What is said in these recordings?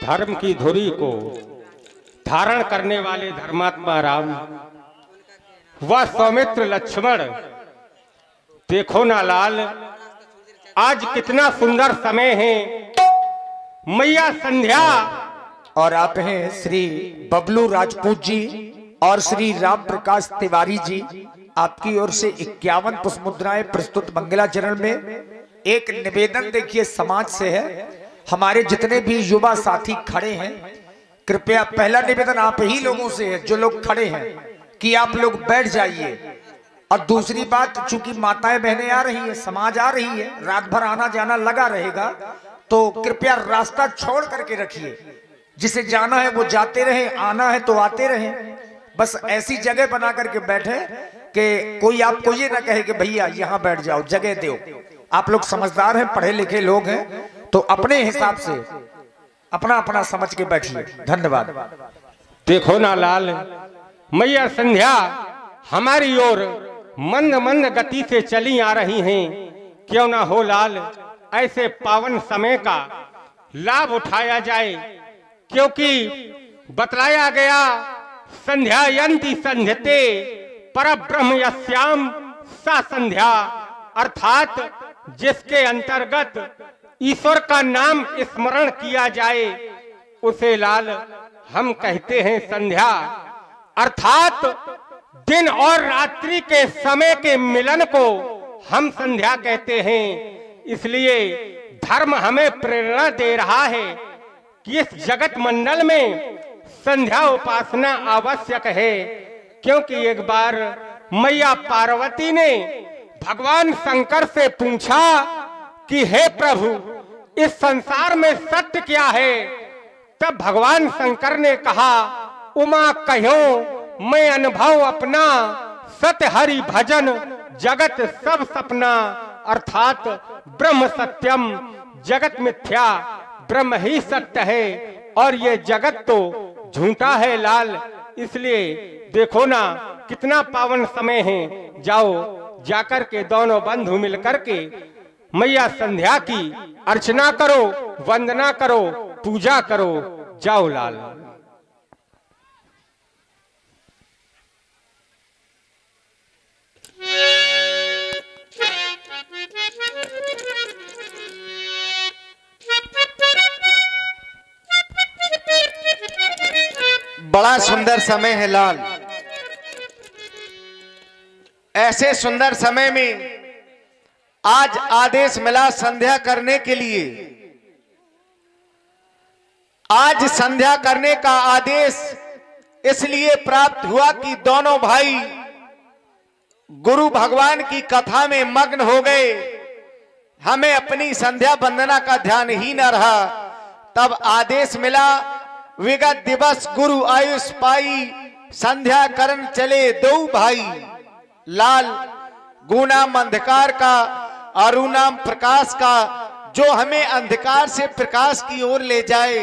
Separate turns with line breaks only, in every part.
धर्म की धुरी को धारण करने वाले धर्मात्मा राम व सौमित्र लक्ष्मण, देखो ना लाल, आज कितना सुंदर समय है। मैया संध्या
और आप हैं श्री बबलू राजपूत जी और श्री राम प्रकाश तिवारी जी। आपकी ओर से 51 पुष्प मुद्राएं प्रस्तुत मंगलाचरण में। एक निवेदन देखिए समाज से है, हमारे जितने भी युवा साथी खड़े हैं, कृपया पहला निवेदन आप ही लोगों से है जो लोग खड़े हैं कि आप लोग बैठ जाइए। और दूसरी बात, चूंकि माताएं बहनें आ रही है, समाज आ रही है, रात भर आना जाना लगा रहेगा, तो कृपया रास्ता छोड़ करके रखिए। जिसे जाना है वो जाते रहे, आना है तो आते रहे। बस ऐसी जगह बना करके बैठे कि कोई आपको ये ना कहे कि भैया यहाँ बैठ जाओ, जगह दो। आप लोग समझदार हैं, पढ़े लिखे लोग हैं, तो अपने हिसाब से अपना अपना समझ के बैठिए। धन्यवाद।
देखो ना लाल, मैया संध्या हमारी ओर मंद मंद गति से चली आ रही हैं। क्यों ना हो लाल, ऐसे पावन समय का लाभ उठाया जाए, क्योंकि बतलाया गया संध्यायन्ति संध्यते परब्रह्म यस्याम सा संध्या, अर्थात जिसके अंतर्गत ईश्वर का नाम स्मरण किया जाए उसे लाल हम कहते हैं संध्या। अर्थात दिन और रात्रि के समय के मिलन को हम संध्या कहते हैं। इसलिए धर्म हमें प्रेरणा दे रहा है कि इस जगत मंडल में संध्या उपासना आवश्यक है, क्योंकि एक बार मैया पार्वती ने भगवान शंकर से पूछा कि हे प्रभु, इस संसार में सत्य क्या है? तब भगवान शंकर ने कहा, उमा कहो मैं अनुभव अपना, सत्य हरि भजन जगत सब सपना। अर्थात ब्रह्म सत्यम जगत मिथ्या, ब्रह्म ही सत्य है और ये जगत तो झूठा है लाल। इसलिए देखो ना कितना पावन समय है, जाओ जाकर के दोनों बंधु मिलकर के मैया संध्या की अर्चना करो, वंदना करो, पूजा करो। जाओ लाल।
बड़ा सुंदर समय है लाल। ऐसे सुंदर समय में आज आदेश मिला संध्या करने के लिए। आज संध्या करने का आदेश इसलिए प्राप्त हुआ कि दोनों भाई गुरु भगवान की कथा में मग्न हो गए। हमें अपनी संध्या वंदना का ध्यान ही न रहा। तब आदेश मिला, विगत दिवस गुरु आयुष पाई, संध्या करन चले दो भाई। लाल, गुनाम अंधकार का, अरुणाम प्रकाश का, जो हमें अंधकार से प्रकाश की ओर ले जाए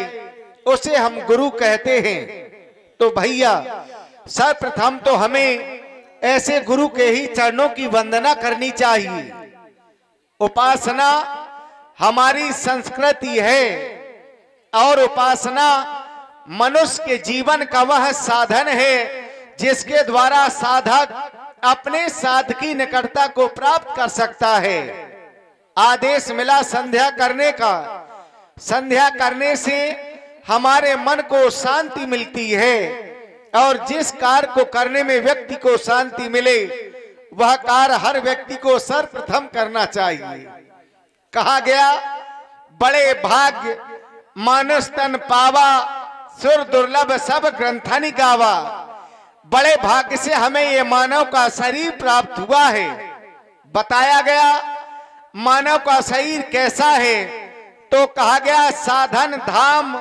उसे हम गुरु कहते हैं। तो भैया, सर्वप्रथम तो हमें ऐसे गुरु के ही चरणों की वंदना करनी चाहिए। उपासना हमारी संस्कृति है और उपासना मनुष्य के जीवन का वह साधन है जिसके द्वारा साधक अपने साधकी निकटता को प्राप्त कर सकता है। आदेश मिला संध्या करने का। संध्या करने से हमारे मन को शांति मिलती है और जिस कार्य को करने में व्यक्ति को शांति मिले वह कार्य हर व्यक्ति को सर्वप्रथम करना चाहिए। कहा गया, बड़े भाग्य मानस तन पावा, सुर दुर्लभ सब ग्रंथनि गावा। बड़े भाग्य से हमें ये मानव का शरीर प्राप्त हुआ है। बताया गया मानव का शरीर कैसा है, तो कहा गया साधन धाम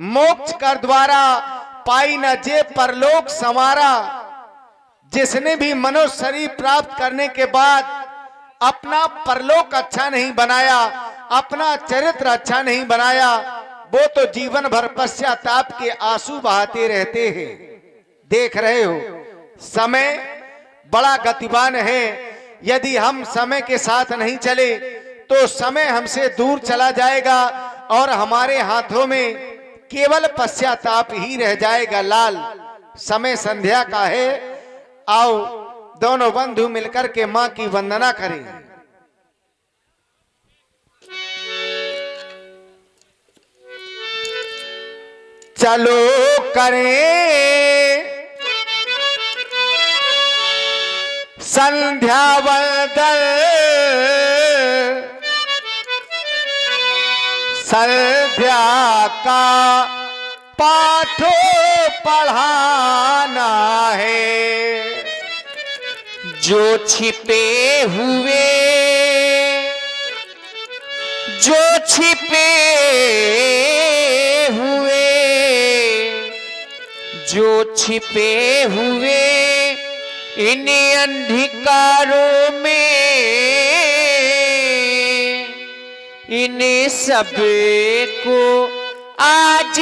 मोक्ष कर द्वारा, पाई न जे परलोक समारा। जिसने भी मनुष्य शरीर प्राप्त करने के बाद अपना परलोक अच्छा नहीं बनाया, अपना चरित्र अच्छा नहीं बनाया, वो तो जीवन भर पश्चाताप के आंसू बहाते रहते हैं। देख रहे हो समय बड़ा गतिवान है। यदि हम समय के साथ नहीं चले तो समय हमसे दूर चला जाएगा और हमारे हाथों में केवल पश्चाताप ही रह जाएगा लाल। समय संध्या का है, आओ दोनों बंधु मिलकर के मां की वंदना करें। चलो करें संध्या वंदन, संध्या का पाठो पढ़ाना है। जो छिपे हुए, जो छिपे हुए, जो छिपे हुए इन अंधकारों में, इन सब को आज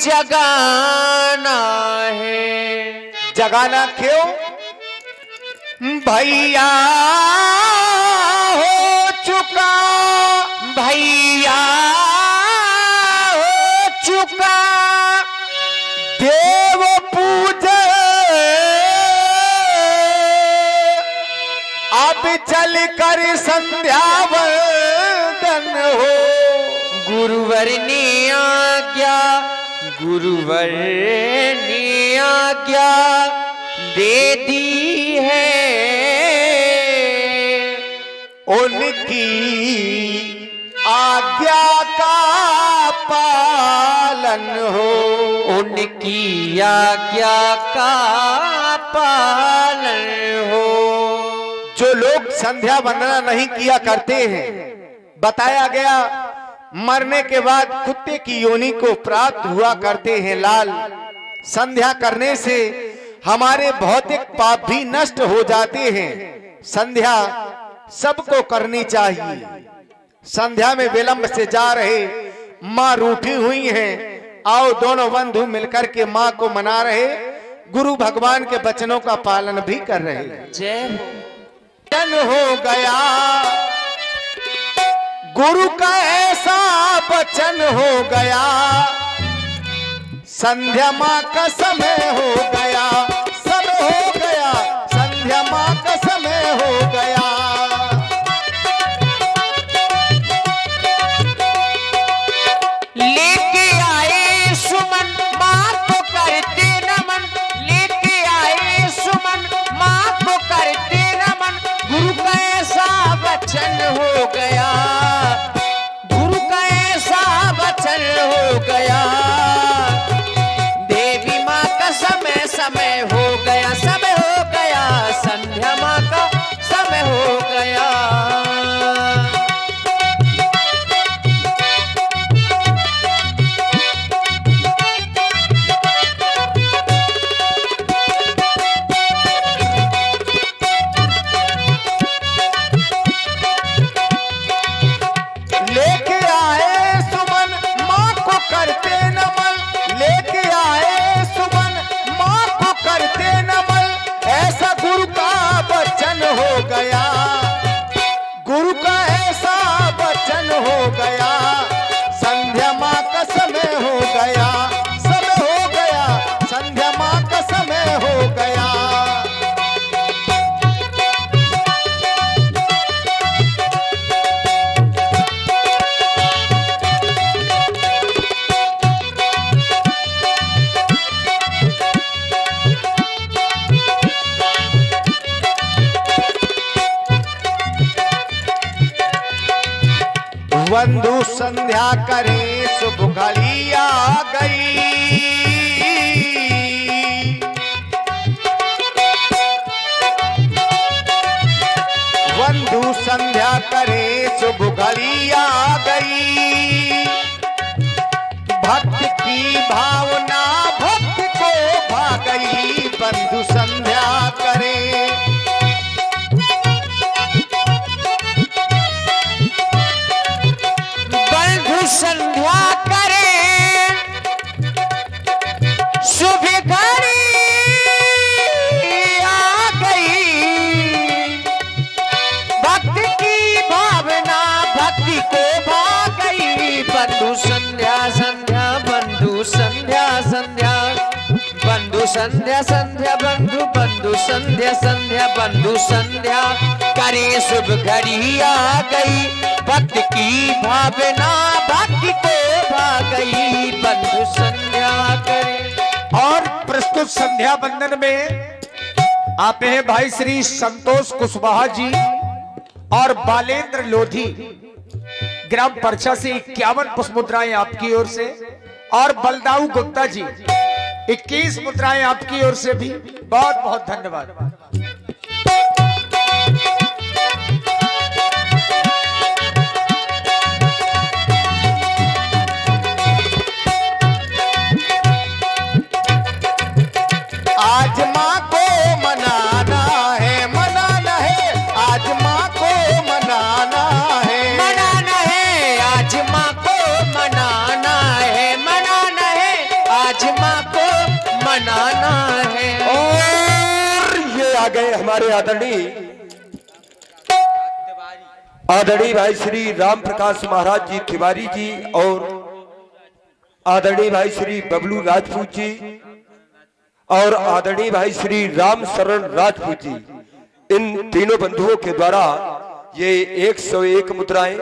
जगाना है। जगाना क्यों? भैया हो चुका, भैया हो चुका देव पूजा, अब चल कर संध्या वंदन हो। गुरुवर ने आज्ञा, गुरुवर ने आज्ञा दे दी है, उनकी आज्ञा का पालन हो, उनकी आज्ञा का पालन हो। जो लोग संध्या वंदना नहीं किया करते हैं, बताया गया मरने के बाद कुत्ते की योनि को प्राप्त हुआ करते हैं लाल। संध्या करने से हमारे भौतिक पाप भी नष्ट हो जाते हैं। संध्या सबको करनी चाहिए। संध्या में विलंब से जा रहे माँ रूठी हुई हैं, आओ दोनों बंधु मिलकर के माँ को मना रहे, गुरु भगवान के वचनों का पालन भी कर रहे हैं। जय हो गया गुरु का ऐसा वचन हो गया, संध्या माँ का समय हो गया, सब हो गया, संध्या माँ का समय हो गया। लेके आए सुमन माँ को करते नमन, लेके आए सुमन माँ को करते नमन, गुरु का ऐसा वचन हो गया, गुरु का ऐसा वचन हो गया। देवी माँ का समय समय हो गया, समय हो गया, संध्या माँ का समय हो गया। लेके आए सुमन माँ को करते नमन, लेके आए सुमन माँ को करते नमन, ऐसा गुरु का वचन हो गया, गुरु का ऐसा वचन हो गया। संध्या माँ का समय हो गया, समय हो गया, संध्या माँ का समय हो गया। बंधु संध्या करे शुभ घड़ी आ गई, बंधु संध्या करे शुभ घड़ी आ गई। भक्त की भावना भक्त को भा गई, बंधु संध्या करे। संध्या करे शुभ घड़ी आ गई, भक्ति की भावना भक्ति को भा संध्या संध्या बंधु संध्या संध्या बंधु बंधु संध्या संध्या बंधु संध्या करे शुभ घड़ी आ गई भक्त की भावना भक्ति को भा गई बंधु संध्या करे।
और प्रस्तुत संध्या बंदन में आप हैं भाई श्री संतोष कुशवाहा जी और बालेंद्र लोधी ग्राम परछा से 51 पुष्प मुद्राएं आपकी ओर से, और बलदाऊ गुप्ता जी 21 मुद्राएं आपकी ओर से भी बहुत बहुत धन्यवाद।
आज माँ को मनाना है आज माँ को मनाना है आज माँ को मनाना है आज माँ को मनाना है।
और ये आ गए हमारे आदरणीय भाई श्री राम प्रकाश महाराज जी तिवारी जी और आदरणीय भाई श्री बबलू राजपूत जी और आदरणीय भाई श्री राम शरण राजपूत जी। इन तीनों बंधुओं के द्वारा ये 101 मुद्राएं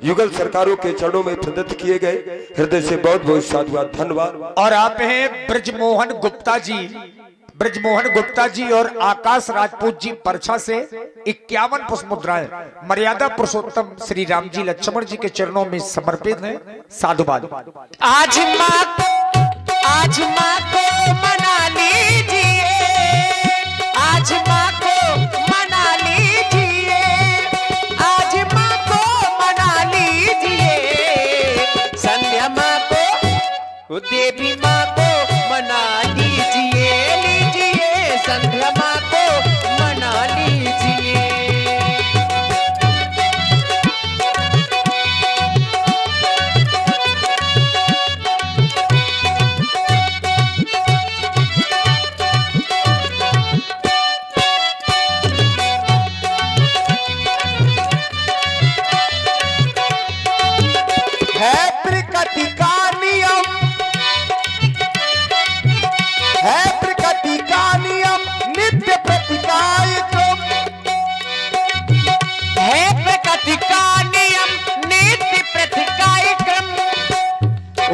युगल सरकारों के चरणों में प्रदत्त किए गए। हृदय से बहुत बहुत साधुवाद धन्यवाद।
और आप हैं ब्रजमोहन गुप्ता जी और आकाश राजपूत जी परछा से 51 पुष्प मुद्राएं मर्यादा पुरुषोत्तम श्री राम जी लक्ष्मण जी के चरणों में समर्पित हैं। साधुवाद।
आज माँ को मना लीजिए आज माँ को मना लीजिए आज माँ को मना लीजिए संध्या माँ को देवी माँ को मना लीजिए संध्या माँ को मना लीजिए। है प्रकृति का नियम नित्य प्रतिकायित है प्रकृति का नियम नित्य प्रतिकायित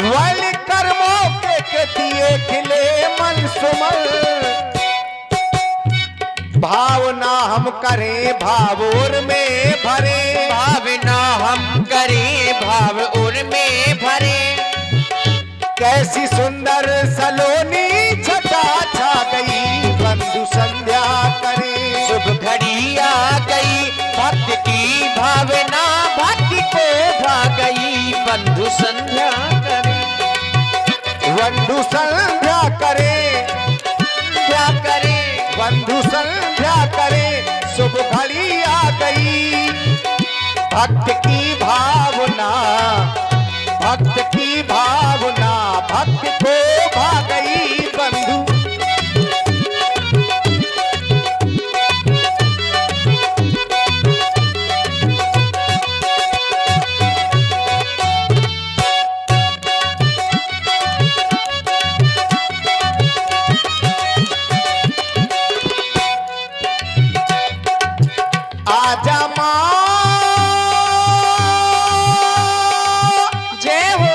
वल कर्मों के दिए खिले मन सुमल भावना हम करें भावोर में भरे भावना हम करें भाव और में भरे कैसी सुंदर सलोनी छटा छा गई बंधु संध्या करे शुभ घड़ी आ गई भक्त की भावना भक्ति को भा गई बंधु संध्या करे बंधु संध्या करे बंधु संध्या करे शुभ घड़ी आ गई भक्त की भावना भक्त को भा गई बंधु। आजा माँ जय हो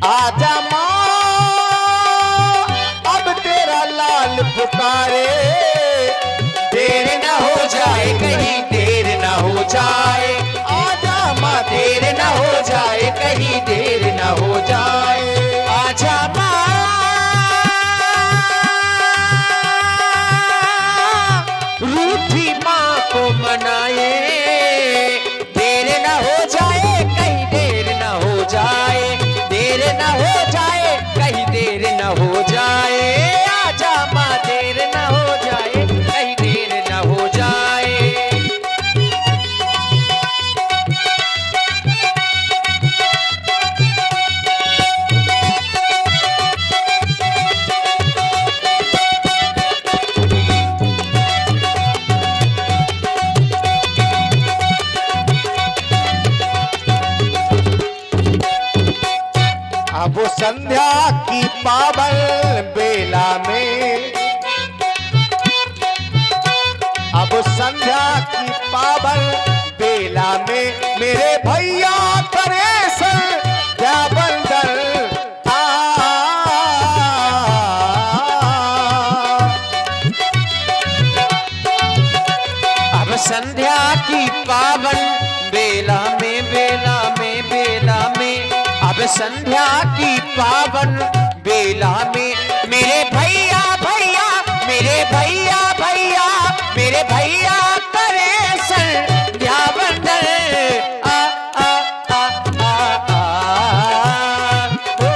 आजा माँ अब तेरा लाल पुकारे देर न हो जाए कहीं देर न हो जाए आजा माँ देर न हो जाए कहीं देर न हो जाए आजा माँ रूठी माँ को मनाए देर न हो जाए कहीं देर न हो जाए देर न हो जाए कहीं देर न हो जाए आजा माँ देर न हो जाए कहीं देर न हो जाए। अब संध्या की पावन बेला में, अब संध्या की पावन बेला में मेरे भैया करे संध्या बंदन।
अब संध्या की पावन बेला में, बेला में, बेला में, अब संध्या की पावन बेला में मेरे भैया भैया, मेरे भैया भैया, मेरे भैया करे संध्या बंदन। आ आ आ आ आ ओ,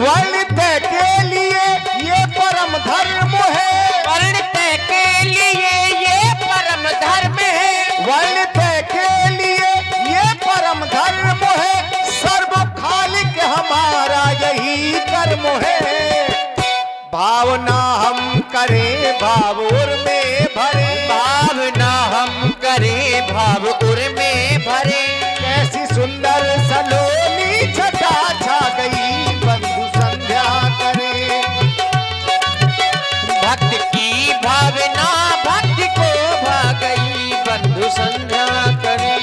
वर्ण के लिए ये परम धर्म है,
वर्ण के लिए ये परम धर्म है,
वर्ण के लिए ये परम धर्म है, सर्व खालिक हमारा यही कर्म है। भावना हम करें भाव उर में भरे,
भावना हम करें भाव उर में भरे,
कैसी सुंदर सलोनी छटा छा गई बंधु संध्या करे।
भक्त की भावना भक्त को भा गई बंधु संध्या करे।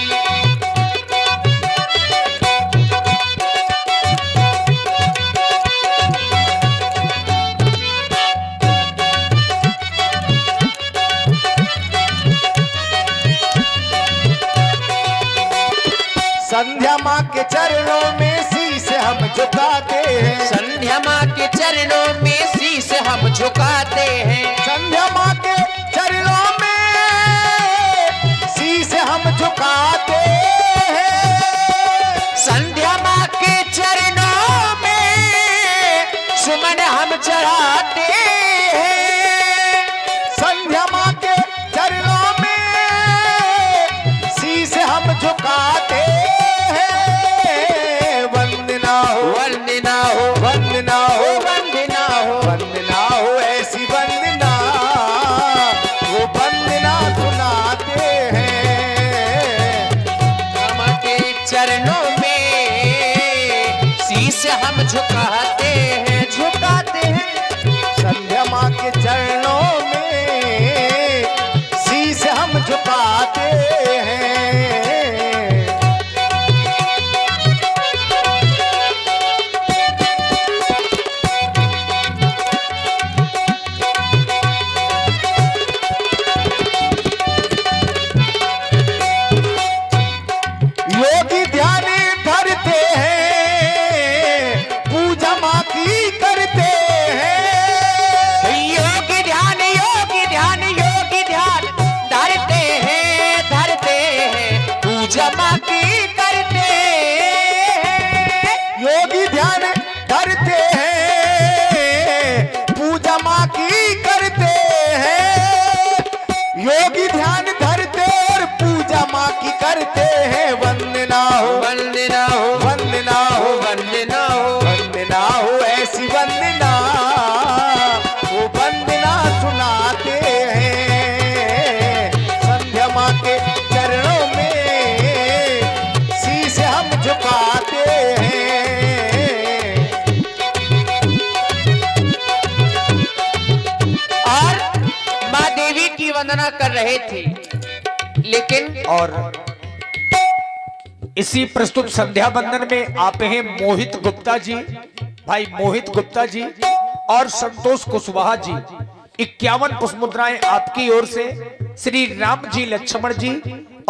संध्या माँ के चरणों में शीश हम झुकाते हैं,
संध्या माँ के चरणों में शीश हम झुकाते हैं,
संध्या माँ के चरणों में शीश हम झुकाते हैं,
संध्या माँ के चरणों में सुमन हम चढ़ाते हैं,
संध्या माँ के चरणों में शीश हम झुकाते हैं। वंदना हो,
वंदना हो,
वंदना हो,
वंदना हो,
वंदना हो, ऐसी वंदना वो वंदना सुनाते हैं।
माँ के चरणों में शीश हम झुकाते हैं, झुकाते हैं।
संध्या माँ के चरणों में शीश हम झुकाते हैं। योगी ध्यान धरते हैं, पूजा माँ की करते हैं।
योगी ध्यान, योगी ध्यान, योगी ध्यान धरते हैं, धरते हैं, पूजा माँ की करते हैं।
योगी ध्यान धरते हैं, पूजा माँ की करते हैं। योगी ध्यान धरते और पूजा माँ की करते हैं। वंदना हो,
वंदना हो,
वंदना हो,
वंदना हो,
वंदना हो, ऐसी वंदना वो वंदना सुनाते हैं। संध्या माँ के चरणों में शीश हम झुकाते हैं।
और माँ देवी की वंदना कर रहे थे, लेकिन
और इसी प्रस्तुत संध्या बंदन में आप हैं मोहित गुप्ता जी, भाई मोहित गुप्ता जी और संतोष कुशवाहा जी। 51 पुष्प मुद्राएं आपकी ओर से श्री राम जी लक्ष्मण जी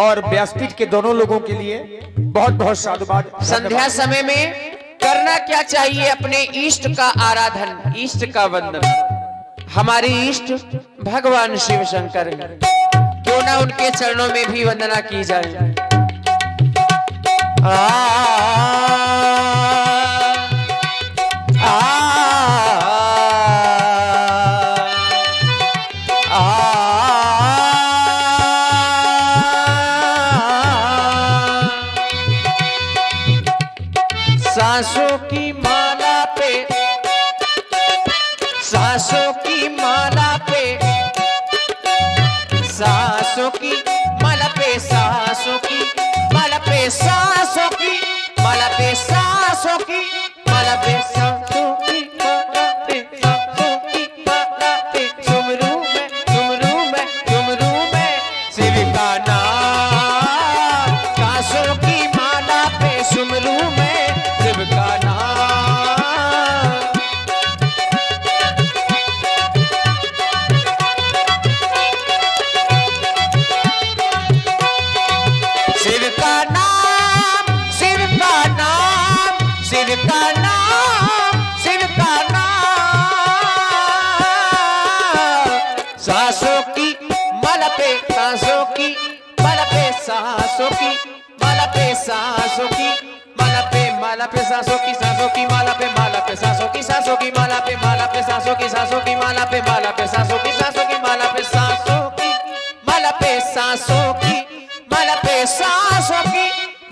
और व्यासपीठ के दोनों लोगों के लिए बहुत बहुत साधुवाद।
संध्या समय में करना क्या चाहिए? अपने इष्ट का आराधन, इष्ट का वंदन। हमारे इष्ट भगवान शिव शंकर हैं, क्यों ना उनके चरणों में भी वंदना की जाए। सांसों की माला पे, सांसों की माला पे, सांसों की माला पे, सांसों की माला पे, सांसों की माला पे, सांसों की माला पे, सांसों की माला पे, सांसों की माला पे, झुमरू में, झुमरू में, झुमरू में शिव का नाम। सांसों की माला पे, झुमरू में शिव का नाम। शिव का नाम, शिव का नाम, शिव का नाम, शिव का नाम। सांसों की माला पे, सांसों की माला पे, सांसों की माला पे, सांसों की माला पे, माला पे, सांसों की, सांसों की माला पे, माला पे, सांसों की, सांसों की माला पे, माला पे, सांसों की, सांसों की माला पे, माला पे, सांसों की, सांसों की माला पे, सांसों की माला पे, सांसों की माला पे, सांसों की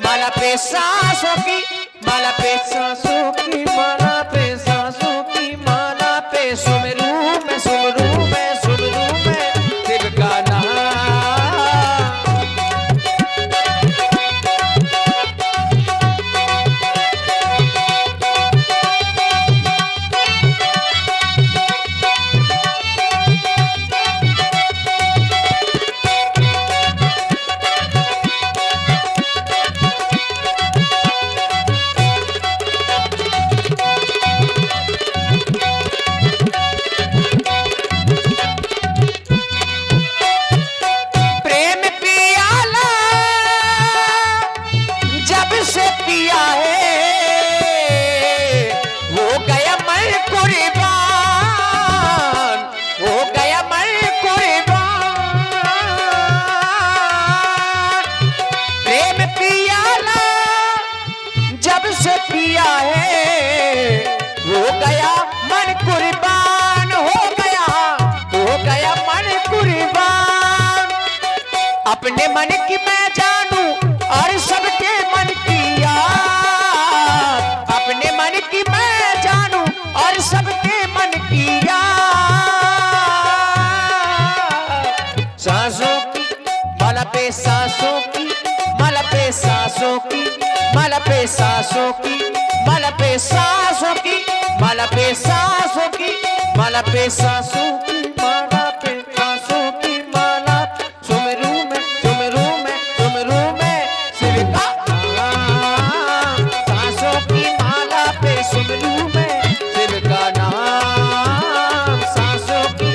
माला पे, सांसों की माला पे, सांसों की माला पे, सांसों की माला पे, सुमरू में, सुमरू में, सुमरू में शिव का नाम। प्रेम पियाला जब से पिया है, हो गया मन कुर्बान, हो गया मन कुर्बान। प्रेम पियाला जब से पिया है, हो गया मन कुर्बान, हो गया मन कुर्बान। अपने मन की मैं जानूं और सबके मन की याद, अपने मन की मैं जानूं और सबके मन की याद। सांसों की माला पे, सांसों की माला पे, सांसों की माला पे, सांसों की माला पे, सांसों की माला पे, सांसों की माला पे, सांसों की माला पे, सांसों की माला पे, सुमरू में, सुमरू में, सुमरू में शिव का नाम। सांसों की माला पे, सुमरू में शिव का नाम। सांसों की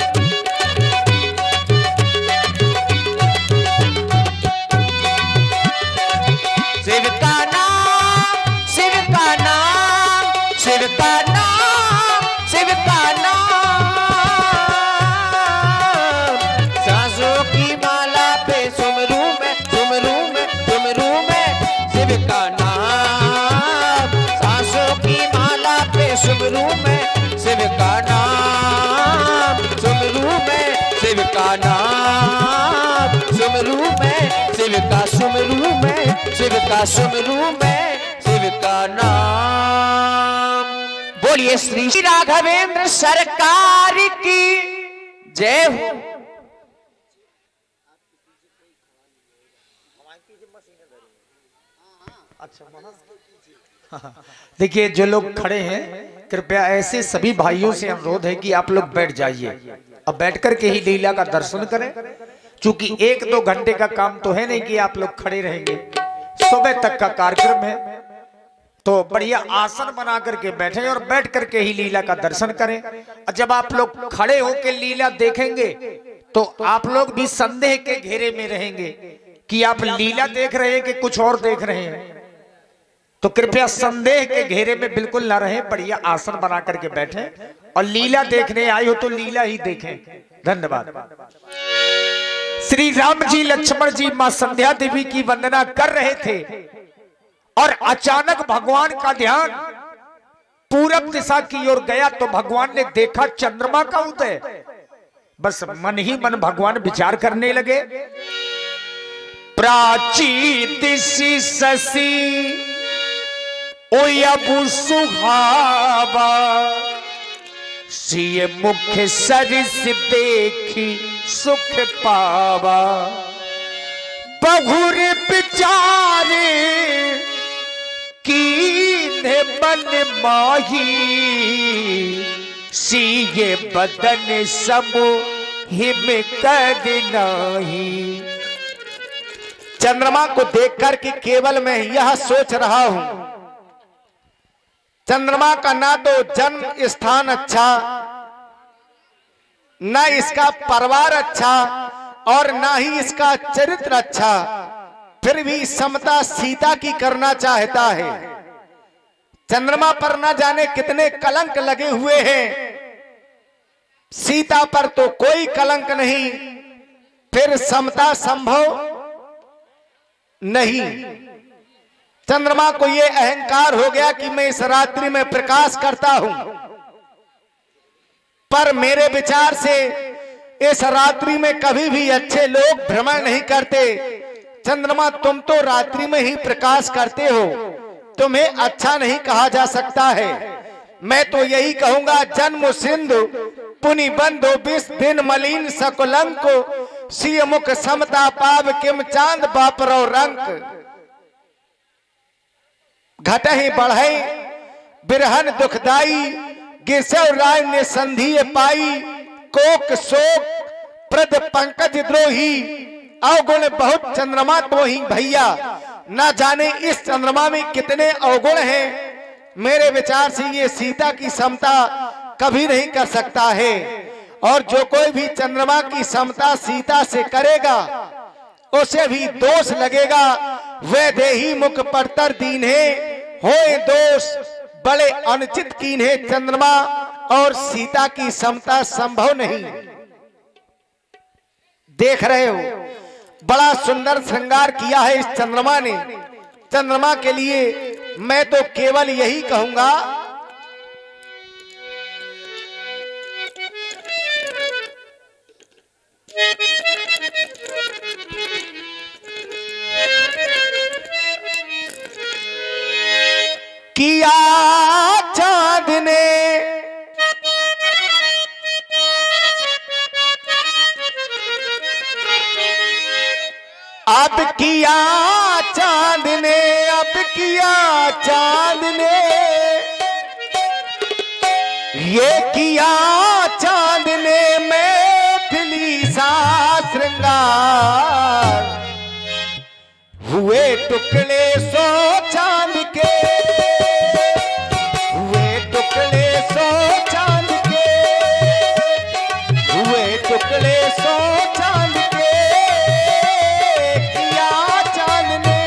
शिव का नाम, शिव का नाम, शिव का नाम, शिव का नाम। सांसों की माला पे, सुमरू में, सुमरू में, सुमरू में शिव का नाम। सांसों की माला पे, सुमरू में शिव का नाम, सुमरू में शिव का नाम, सुमरू में शिव का, सुमरू में शिव का, सुमरू में शिव का नाम। बोलिए श्री राघवेंद्र सरकार की जय हो।
देखिए जो लोग खड़े हैं, कृपया ऐसे सभी भाइयों से अनुरोध है कि आप लोग बैठ जाइए। अब बैठ कर के ही लीला का दर्शन करें, क्योंकि 1-2 घंटे का काम तो है नहीं कि आप लोग खड़े रहेंगे। सुबह तक का कार्यक्रम है, तो बढ़िया आसन बना करके बैठे और बैठ करके ही लीला का दर्शन करें। और जब आप लोग खड़े होकर लीला देखेंगे तो आप लोग भी संदेह के घेरे में रहेंगे कि आप लीला देख रहे हैं कि कुछ और देख रहे हैं। तो कृपया संदेह के घेरे में बिल्कुल ना रहें, बढ़िया आसन बना करके बैठें और लीला देखने आई हो तो लीला ही देखें। धन्यवाद। श्री राम जी, लक्ष्मण जी मां संध्या देवी की वंदना कर रहे थे और अचानक भगवान का ध्यान पूरब दिशा की ओर गया तो भगवान ने देखा चंद्रमा का उदय। बस मन ही मन भगवान विचार करने लगे, प्राची दिशि शशि ओ अब सुहावा सिय मुख सरिस देखी सुख पावा बहुर बिचारे कीन्हे मन माही सिय बदन समूह में कर नाही।
चंद्रमा को देखकर कि केवल मैं यह सोच रहा हूं, चंद्रमा का ना तो जन्म स्थान अच्छा, ना इसका परिवार अच्छा और ना ही इसका चरित्र अच्छा, फिर भी समता सीता की करना चाहता है। चंद्रमा पर ना जाने कितने कलंक लगे हुए हैं, सीता पर तो कोई कलंक नहीं, फिर समता संभव नहीं। चंद्रमा को यह अहंकार हो गया कि मैं इस रात्रि में प्रकाश करता हूं, पर मेरे विचार से इस रात्रि में कभी भी अच्छे लोग भ्रमण नहीं करते। चंद्रमा तुम तो रात्रि में ही प्रकाश करते हो, तुम्हें अच्छा नहीं कहा जा सकता है। मैं तो यही कहूंगा, जन्म सिंधु पुनि बंधु 20 दिन मलिन सकुलंक सिय मुख समता पाव किम चांद बापरो रंक। घटहि बढ़े बिरहन दुखदाई गिरसव राय ने संधि पाई कोक शोक प्रद पंकज द्रोही अवगुण बहुत चंद्रमा तो ही भैया। ना जाने इस चंद्रमा में कितने अवगुण हैं, मेरे विचार से ये सीता की समता कभी नहीं कर सकता है। और जो कोई भी चंद्रमा की समता सीता से करेगा उसे भी दोष लगेगा। वे देही मुख परतर दीन्हे होए दोष बड़े अनुचित कीन्हे। चंद्रमा और सीता की समता संभव नहीं। देख रहे हो बड़ा सुंदर श्रृंगार किया है इस चंद्रमा ने। चंद्रमा के लिए मैं तो केवल यही कहूंगा, किया चांद ने अब किया चांद ने, अब किया चांद ने, ये किया चांद ने मैथिली सा श्रृंगार। हुए टुकड़े सो चांद के, हुए टुकड़े सो चांद के, हुए टुकड़े सो चांद के, किया चांद ने,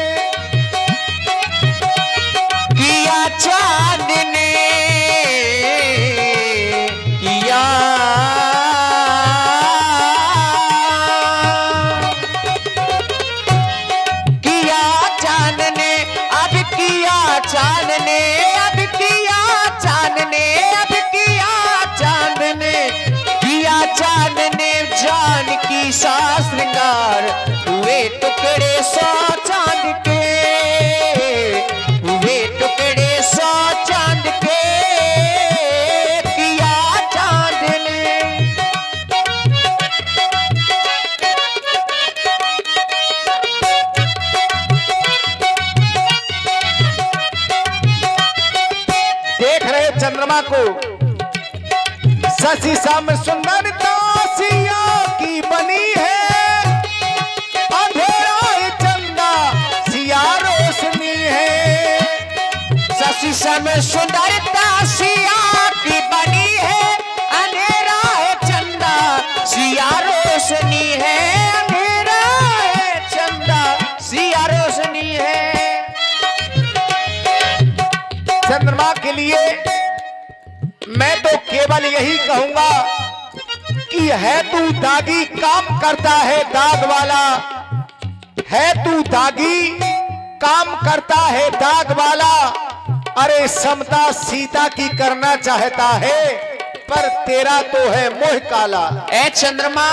किया चांद ने, किया चांद ने, अब किया चांद ने, अब किया चांद ने, अब किया चांद ने, किया चांद ने जानकी सा श्रृंगार। हुए टुकड़े सौ चांद के, हुए टुकड़े सौ चांद के, किया चांद ने।
देख रहे चंद्रमा को, शशि सम सुंदरता सिया की बनी है, अंधेरा है चंदा सिया रोशनी है।
शशि सम सुंदरता सिया की बनी है, अंधेरा है चंदा सिया रोशनी है, अंधेरा है चंदा सिया रोशनी है।
चंद्रमा के लिए मैं तो केवल यही कहूंगा कि है तू दागी काम करता है दाग वाला, है तू दागी काम करता है दाग वाला। अरे समता सीता की करना चाहता है, पर तेरा तो है मोह काला।
ए चंद्रमा,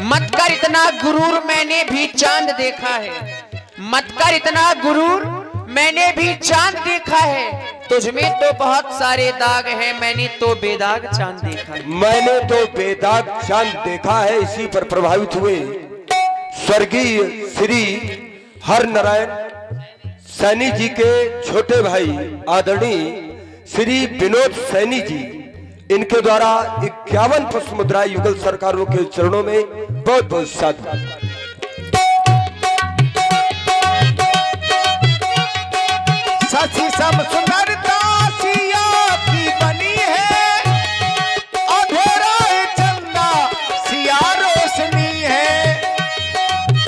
मत कर इतना गुरूर, मैंने भी चांद देखा है। मत कर इतना गुरूर, मैंने भी चांद देखा है, तुझमें तो बहुत सारे दाग हैं, मैंने तो बेदाग चांद देखा है।
मैंने तो बेदाग चांद देखा है। इसी पर प्रभावित हुए स्वर्गीय श्री हर नारायण सैनी जी के छोटे भाई आदरणीय श्री विनोद सैनी जी, इनके द्वारा 51 पुष्प मुद्रा युगल सरकारों के चरणों में बहुत बहुत साधुवाद।
सची सम सुंदरता सिया की बनी है, अंधेरा है चंदा सिया रोशनी है।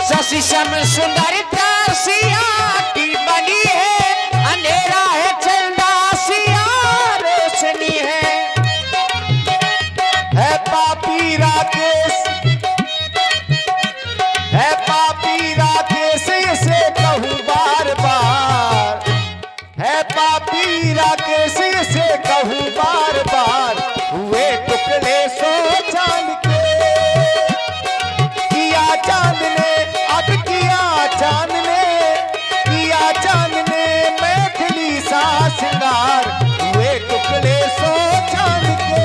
शशि सम सुंदरता सिया की बनी है, अंधेरा है चंदा सिया रोशनी
है पापी राकेश, है पापी राकेश इसे कहूँ बार बार, है पापी राकेश इसे कहूँ बार बार। हुए टुकड़े सो चांद के, किया चांद ने अब किया चांद ने, किया चांद ने मैथिली सा श्रृंगार। हुए टुकड़े सो चांद के।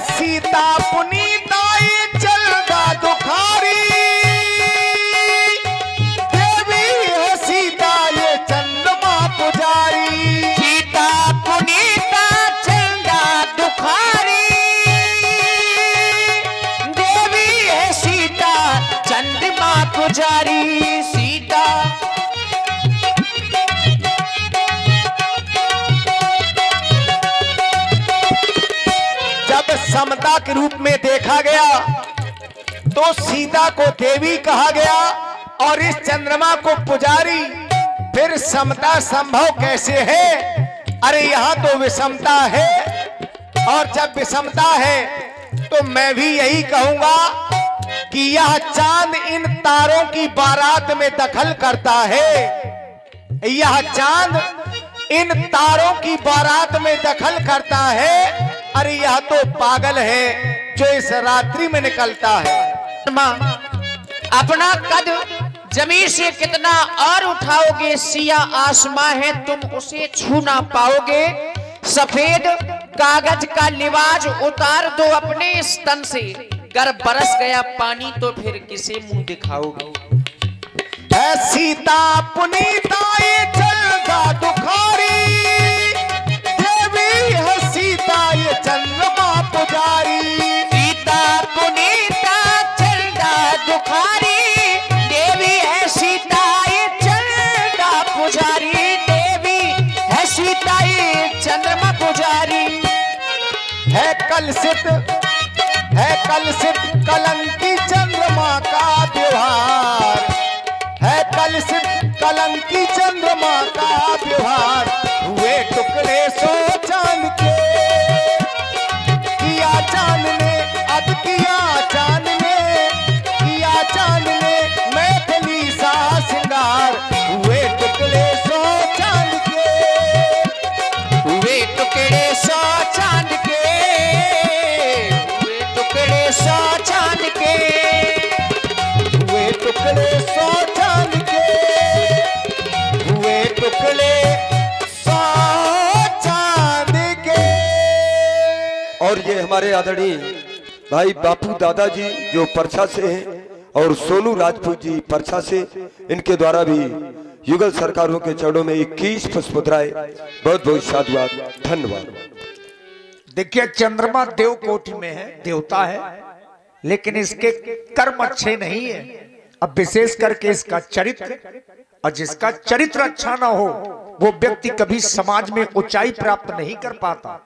सीता पुनीता ये चलदा दुखारी, देवी है सीता ये चंद्रमा पुजारी।
सीता पुनीता चंदा दुखारी, देवी है सीता चंद्रमा पुजारी। सीता
जब समता के रूप में देखा गया तो सीता को देवी कहा गया और इस चंद्रमा को पुजारी। फिर समता संभव कैसे है? अरे यहाँ तो विषमता है, और जब विषमता है तो मैं भी यही कहूंगा कि यह चांद इन तारों की बारात में दखल करता है। यह चांद इन तारों की बारात में दखल करता है। अरे यह तो पागल है जो इस रात्रि में निकलता है।
अपना कद जमीन से कितना और उठाओगे, सिया आसमां है तुम उसे छू ना पाओगे। सफेद कागज का लिबाज उतार दो अपने स्तन से, गर बरस गया पानी तो फिर किसे मुंह दिखाओगे।
है सीता पुनीता ये चलदा दुखारी, देवी है सीता ये चंद्रमा पुजारी।
सीता पुनीता चंदा दुखारी, देवी है सीता ये चंदा पुजारी। देवी है सीता ये चंद्रमा पुजारी।
है कलसित कलंकी चंद्रमा का व्यवहार, है कलसित कलंकी चंद्रमा का व्यवहार। हुए टुकड़े सो चांद के, किया चांद ने अब किया चांद ने, किया चांद ने मैथिली सा श्रृंगार। हुए टुकड़े सो चांद के,
हुए टुकड़े सौ चांद के, हुए टुकड़े सौ चांद के,
हुए टुकड़े सो चांद के, हुए टुकड़े सो चांद के।
और ये हमारे आदरणीय भाई बापू दादाजी जो परछा से हैं और सोनू राजपूत जी परछा से, इनके द्वारा भी युगल सरकारों के चरणों में 21 पुष्प मुद्राएं। बहुत बहुत साधुवाद, धन्यवाद।
देखिए चंद्रमा देव कोटि में है, देवता है, लेकिन इसके कर्म अच्छे नहीं है। अब विशेष करके इसका चरित्र, और जिसका चरित्र अच्छा ना हो वो व्यक्ति कभी समाज में ऊंचाई प्राप्त नहीं कर पाता।